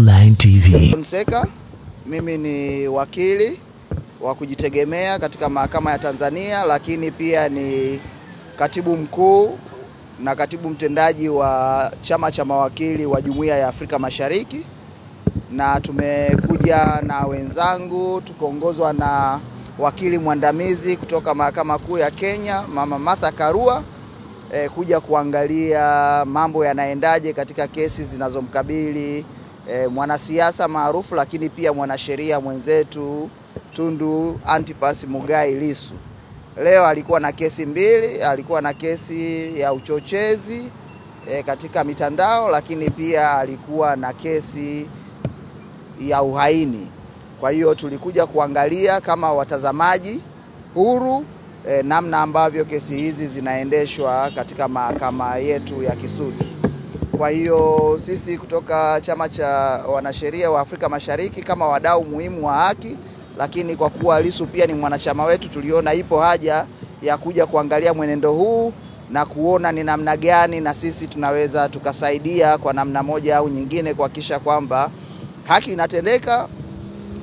Online TV. Fonseca, mimi ni wakili wa kujitegemea katika mahakama ya Tanzania, lakini pia ni katibu mkuu na katibu mtendaji wa chama cha mawakili wa Jumuiya ya Afrika Mashariki, na tumekuja na wenzangu tukiongozwa na wakili mwandamizi kutoka Mahakama Kuu ya Kenya, Mama Martha Karua, kuja kuangalia mambo yanaendaje katika kesi zinazomkabili mwanasiasa maarufu lakini pia mwanasheria mwenzetu Tundu Antipas Mugai Lissu. Leo alikuwa na kesi mbili, alikuwa na kesi ya uchochezi katika mitandao, lakini pia alikuwa na kesi ya uhaini. Kwa hiyo tulikuja kuangalia kama watazamaji huru namna ambavyo kesi hizi zinaendeshwa katika mahakama yetu ya Kisutu. Kwa hiyo sisi kutoka chama cha wanasheria wa Afrika Mashariki kama wadau muhimu wa haki, lakini kwa kuwa Lissu pia ni mwanachama wetu, tuliona ipo haja ya kuja kuangalia mwenendo huu na kuona ni namna gani na sisi tunaweza tukasaidia kwa namna moja au nyingine kuhakikisha kwamba haki inatendeka,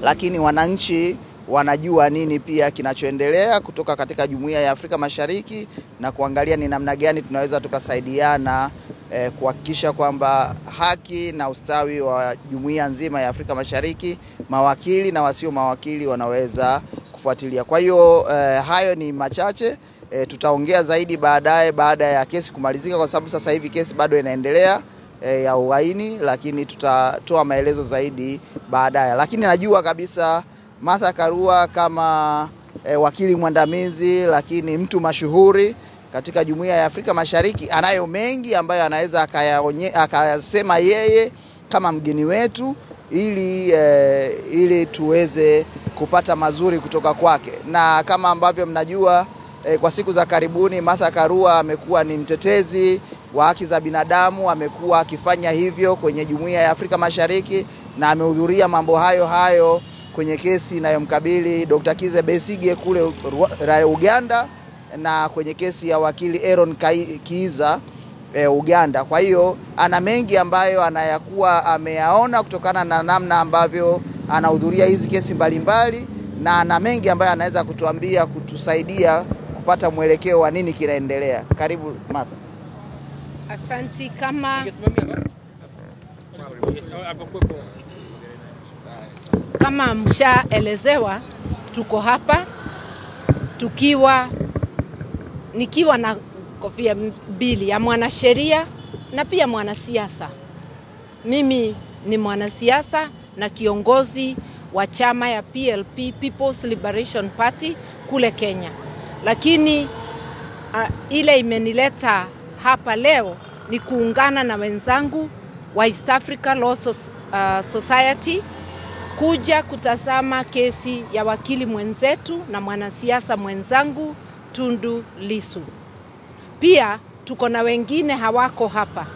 lakini wananchi wanajua nini pia kinachoendelea kutoka katika Jumuiya ya Afrika Mashariki, na kuangalia ni namna gani tunaweza tukasaidiana kuhakikisha kwamba haki na ustawi wa jumuiya nzima ya Afrika Mashariki, mawakili na wasio mawakili, wanaweza kufuatilia. Kwa hiyo hayo ni machache, tutaongea zaidi baadaye baada ya kesi kumalizika, kwa sababu sasa hivi kesi bado inaendelea ya uhaini, lakini tutatoa maelezo zaidi baadaye. Lakini najua kabisa Martha Karua kama wakili mwandamizi, lakini mtu mashuhuri katika Jumuiya ya Afrika Mashariki, anayo mengi ambayo anaweza akayasema yeye kama mgeni wetu ili tuweze kupata mazuri kutoka kwake. Na kama ambavyo mnajua, kwa siku za karibuni Martha Karua amekuwa ni mtetezi wa haki za binadamu, amekuwa akifanya hivyo kwenye Jumuiya ya Afrika Mashariki, na amehudhuria mambo hayo kwenye kesi inayomkabili Dr. Kizza Besigye kule Uganda, na kwenye kesi ya wakili Aaron Kizza Uganda. Kwa hiyo ana mengi ambayo anayakuwa ameyaona kutokana na namna ambavyo anahudhuria hizi kesi mbalimbali, na ana mengi ambayo anaweza kutuambia, kutusaidia kupata mwelekeo wa nini kinaendelea. Karibu Martha. Asanti. Kama mshaelezewa, tuko hapa nikiwa na kofia mbili ya mwanasheria na pia mwanasiasa. Mimi ni mwanasiasa na kiongozi wa chama ya PLP, People's Liberation Party kule Kenya. Lakini ile imenileta hapa leo ni kuungana na wenzangu wa East Africa Law Society kuja kutazama kesi ya wakili mwenzetu na mwanasiasa mwenzangu Tundu Lissu. Pia tuko na wengine hawako hapa.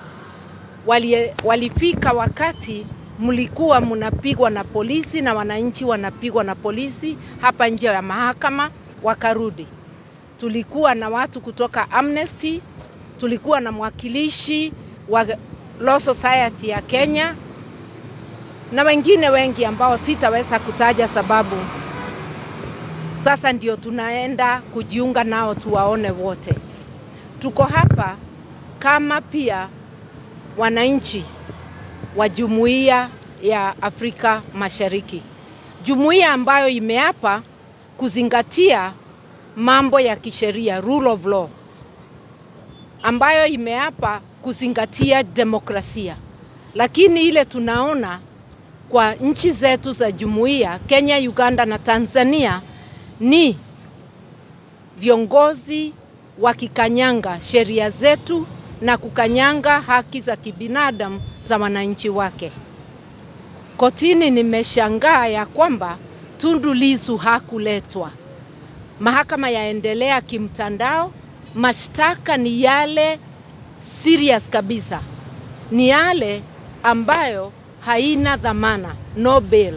Walifika wakati mlikuwa mnapigwa na polisi na wananchi wanapigwa na polisi hapa nje ya mahakama, wakarudi. Tulikuwa na watu kutoka Amnesty, tulikuwa na mwakilishi wa Law Society ya Kenya, na wengine wengi ambao sitaweza kutaja sababu sasa ndio tunaenda kujiunga nao tuwaone wote. Tuko hapa kama pia wananchi wa Jumuiya ya Afrika Mashariki. Jumuiya ambayo imeapa kuzingatia mambo ya kisheria, rule of law, ambayo imeapa kuzingatia demokrasia. Lakini ile tunaona kwa nchi zetu za jumuiya, Kenya, Uganda na Tanzania, ni viongozi wakikanyanga sheria zetu na kukanyanga haki za kibinadamu za wananchi wake. Kotini nimeshangaa ya kwamba Tundu Lissu hakuletwa. Mahakama yaendelea kimtandao, mashtaka ni yale serious kabisa. Ni yale ambayo haina dhamana, no bail.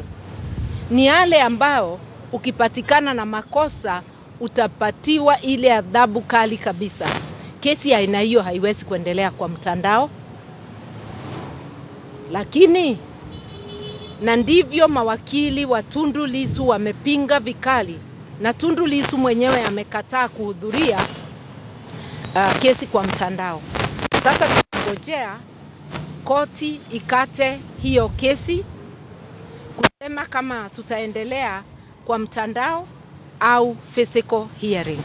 Ni yale ambayo ukipatikana na makosa utapatiwa ile adhabu kali kabisa. Kesi ya aina hiyo haiwezi kuendelea kwa mtandao. Lakini na ndivyo mawakili wa Tundu Lissu wamepinga vikali, na Tundu Lissu mwenyewe amekataa kuhudhuria kesi kwa mtandao. Sasa tunangojea koti ikate hiyo kesi kusema kama tutaendelea kwa mtandao au physical hearing.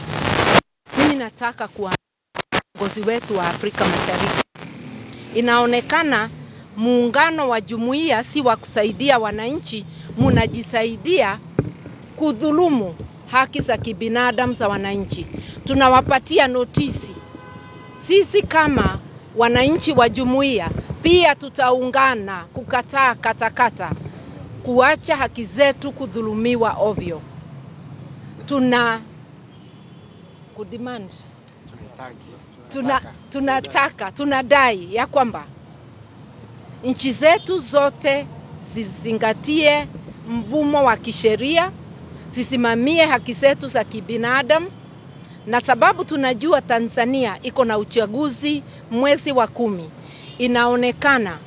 Mimi nataka kuwa viongozi wetu wa Afrika Mashariki, inaonekana muungano wa jumuiya si wa kusaidia wananchi, munajisaidia kudhulumu haki za kibinadamu za wananchi. Tunawapatia notisi. Sisi kama wananchi wa jumuiya pia tutaungana kukataa katakata, kuacha haki zetu kudhulumiwa ovyo. Tunadai ya kwamba nchi zetu zote zizingatie mfumo wa kisheria, zisimamie haki zetu za kibinadamu, na sababu tunajua Tanzania iko na uchaguzi mwezi wa 10. Inaonekana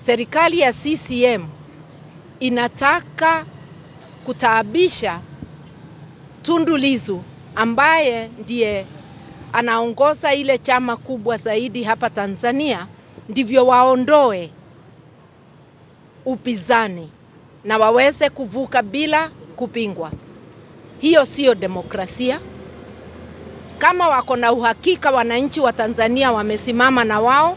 serikali ya CCM inataka kutaabisha Tundu Lissu ambaye ndiye anaongoza ile chama kubwa zaidi hapa Tanzania, ndivyo waondoe upinzani na waweze kuvuka bila kupingwa. Hiyo sio demokrasia. Kama wako na uhakika wananchi wa Tanzania wamesimama na wao,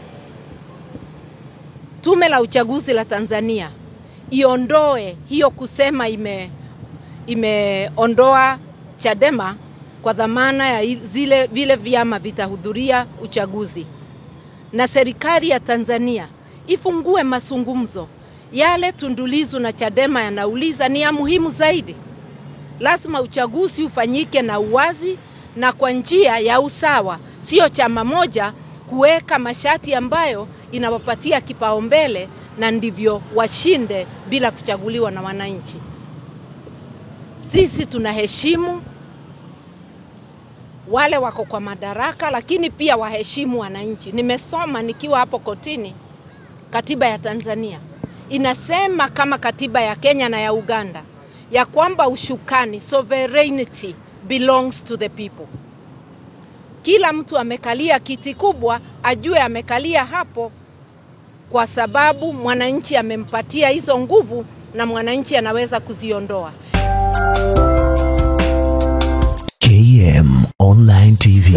Tume la Uchaguzi la Tanzania iondoe hiyo kusema imeondoa Chadema kwa dhamana ya vile vyama vitahudhuria uchaguzi. Na serikali ya Tanzania ifungue mazungumzo. Yale Tundu Lissu na Chadema yanauliza ni ya muhimu zaidi. Lazima uchaguzi ufanyike na uwazi na kwa njia ya usawa, sio chama moja kuweka masharti ambayo inawapatia kipaumbele na ndivyo washinde bila kuchaguliwa na wananchi. Sisi tunaheshimu wale wako kwa madaraka, lakini pia waheshimu wananchi. Nimesoma nikiwa hapo kotini katiba ya Tanzania. Inasema kama katiba ya Kenya na ya Uganda ya kwamba ushukani, sovereignty belongs to the people. Kila mtu amekalia kiti kubwa ajue amekalia hapo kwa sababu mwananchi amempatia hizo nguvu na mwananchi anaweza kuziondoa. KM Online TV.